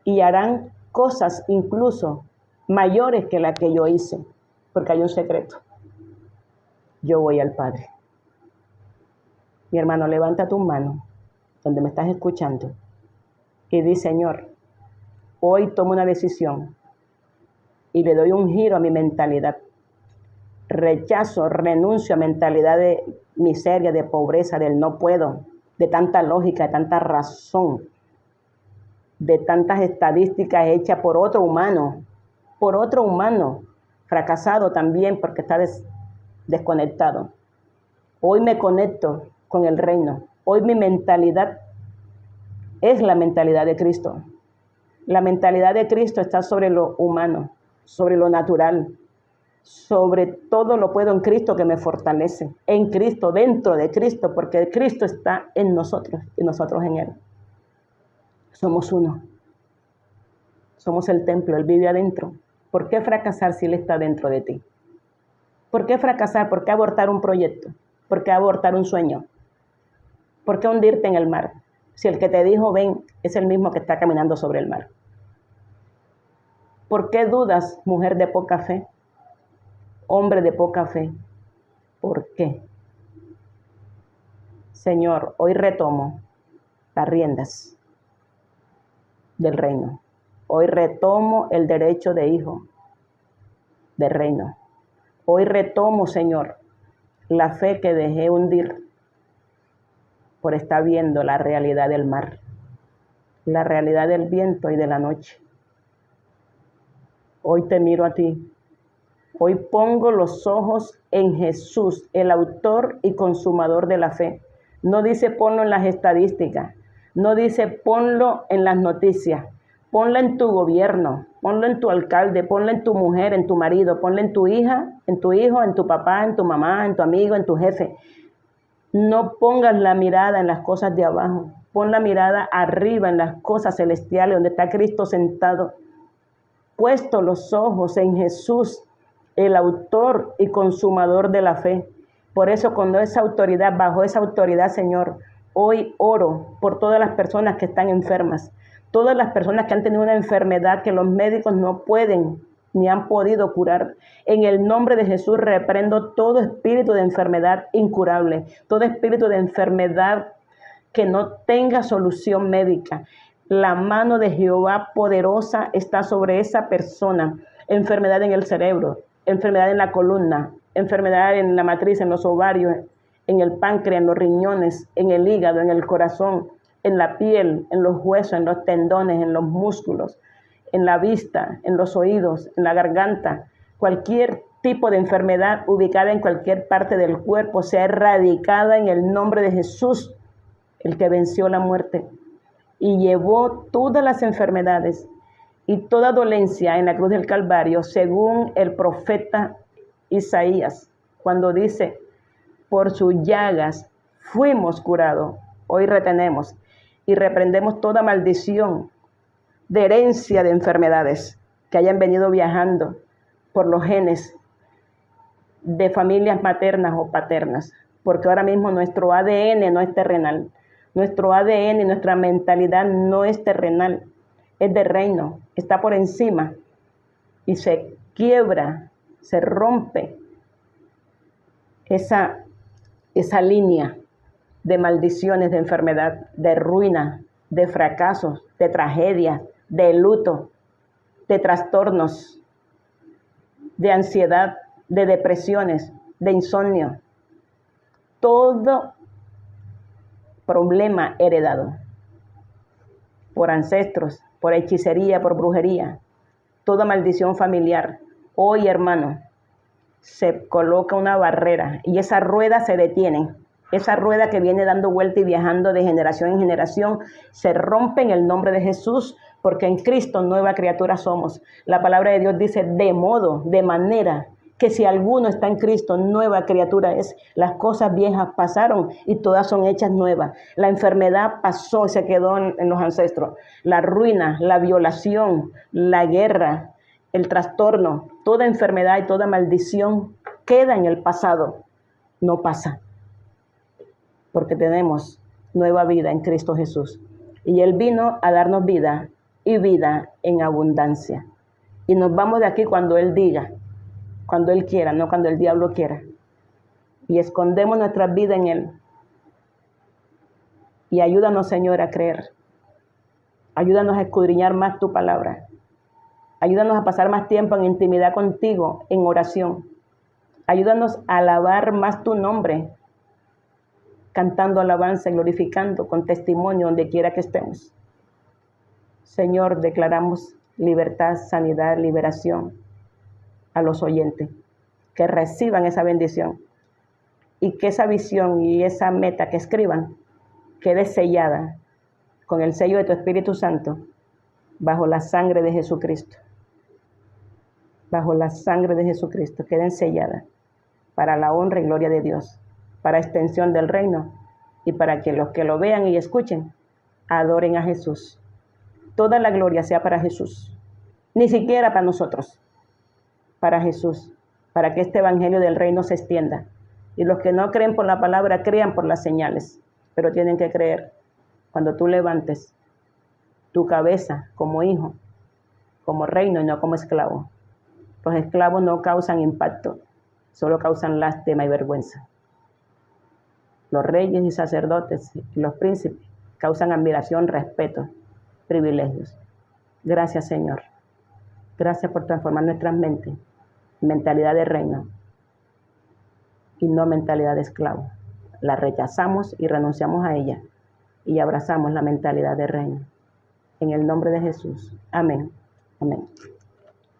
y harán cosas incluso mayores que las que yo hice, porque hay un secreto. Yo voy al Padre. Mi hermano, levanta tu mano, donde me estás escuchando, y di, Señor, hoy tomo una decisión y le doy un giro a mi mentalidad. Rechazo, renuncio a mentalidad de miseria, de pobreza, del no puedo, de tanta lógica, de tanta razón, de tantas estadísticas hechas por otro humano, fracasado también porque está desconectado. Hoy me conecto con el reino. Hoy mi mentalidad es la mentalidad de Cristo. La mentalidad de Cristo está sobre lo humano, sobre lo natural, sobre todo lo puedo en Cristo que me fortalece, en Cristo, dentro de Cristo, porque Cristo está en nosotros y nosotros en Él. Somos uno. Somos el templo, Él vive adentro. ¿Por qué fracasar si Él está dentro de ti? ¿Por qué fracasar? ¿Por qué abortar un proyecto? ¿Por qué abortar un sueño? ¿Por qué hundirte en el mar? Si el que te dijo ven es el mismo que está caminando sobre el mar. ¿Por qué dudas, mujer de poca fe? Hombre de poca fe. ¿Por qué? Señor, hoy retomo las riendas del reino. Hoy retomo el derecho de hijo del reino. Hoy retomo, Señor, la fe que dejé hundir por estar viendo la realidad del mar, la realidad del viento y de la noche. Hoy te miro a ti. Hoy pongo los ojos en Jesús, el autor y consumador de la fe. No dice ponlo en las estadísticas, no dice ponlo en las noticias, ponlo en tu gobierno, ponlo en tu alcalde, ponlo en tu mujer, en tu marido, ponlo en tu hija, en tu hijo, en tu papá, en tu mamá, en tu amigo, en tu jefe. No pongas la mirada en las cosas de abajo, pon la mirada arriba en las cosas celestiales donde está Cristo sentado. Puesto los ojos en Jesús, el autor y consumador de la fe. Por eso cuando esa autoridad, bajo esa autoridad, Señor, hoy oro por todas las personas que están enfermas, todas las personas que han tenido una enfermedad que los médicos no pueden ni han podido curar. En el nombre de Jesús reprendo todo espíritu de enfermedad incurable, todo espíritu de enfermedad que no tenga solución médica. La mano de Jehová poderosa está sobre esa persona. Enfermedad en el cerebro, enfermedad en la columna, enfermedad en la matriz, en los ovarios, en el páncreas, en los riñones, en el hígado, en el corazón, en la piel, en los huesos, en los tendones, en los músculos, en la vista, en los oídos, en la garganta. Cualquier tipo de enfermedad ubicada en cualquier parte del cuerpo sea erradicada en el nombre de Jesús, el que venció la muerte y llevó todas las enfermedades y toda dolencia en la cruz del Calvario, según el profeta Isaías, cuando dice, por sus llagas fuimos curados. Hoy retenemos y reprendemos toda maldición de herencia de enfermedades, que hayan venido viajando por los genes de familias maternas o paternas, porque ahora mismo nuestro ADN no es terrenal, nuestro ADN y nuestra mentalidad no es terrenal, es de reino, está por encima y se quiebra, se rompe esa línea de maldiciones, de enfermedad, de ruina, de fracasos, de tragedias, de luto, de trastornos, de ansiedad, de depresiones, de insomnio. Todo problema heredado por ancestros, por hechicería, por brujería, toda maldición familiar. Hoy, hermano, se coloca una barrera y esa rueda se detiene. Esa rueda que viene dando vuelta y viajando de generación en generación se rompe en el nombre de Jesús, porque en Cristo nueva criatura somos. La palabra de Dios dice de modo, de manera, que si alguno está en Cristo, nueva criatura es. Las cosas viejas pasaron y todas son hechas nuevas. La enfermedad pasó y se quedó en los ancestros. La ruina, la violación, la guerra, el trastorno, toda enfermedad y toda maldición queda en el pasado. No pasa, porque tenemos nueva vida en Cristo Jesús. Y Él vino a darnos vida y vida en abundancia. Y nos vamos de aquí cuando Él diga, cuando Él quiera, no cuando el diablo quiera. Y escondemos nuestra vida en Él. Y ayúdanos, Señor, a creer. Ayúdanos a escudriñar más tu palabra. Ayúdanos a pasar más tiempo en intimidad contigo, en oración. Ayúdanos a alabar más tu nombre, cantando alabanza, glorificando con testimonio donde quiera que estemos. Señor, declaramos libertad, sanidad, liberación a los oyentes, que reciban esa bendición y que esa visión y esa meta que escriban quede sellada con el sello de tu Espíritu Santo bajo la sangre de Jesucristo. Bajo la sangre de Jesucristo queden selladas para la honra y gloria de Dios, para extensión del reino y para que los que lo vean y escuchen adoren a Jesús. Toda la gloria sea para Jesús, ni siquiera para nosotros, para Jesús, para que este evangelio del reino se extienda. Y los que no creen por la palabra, crean por las señales, pero tienen que creer. Cuando tú levantes tu cabeza como hijo, como reino y no como esclavo. Los esclavos no causan impacto, solo causan lástima y vergüenza. Los reyes y sacerdotes y los príncipes causan admiración, respeto, privilegios. Gracias, Señor. Gracias por transformar nuestras mentes, mentalidad de reino y no mentalidad de esclavo. La rechazamos y renunciamos a ella y abrazamos la mentalidad de reino. En el nombre de Jesús. Amén. Amén.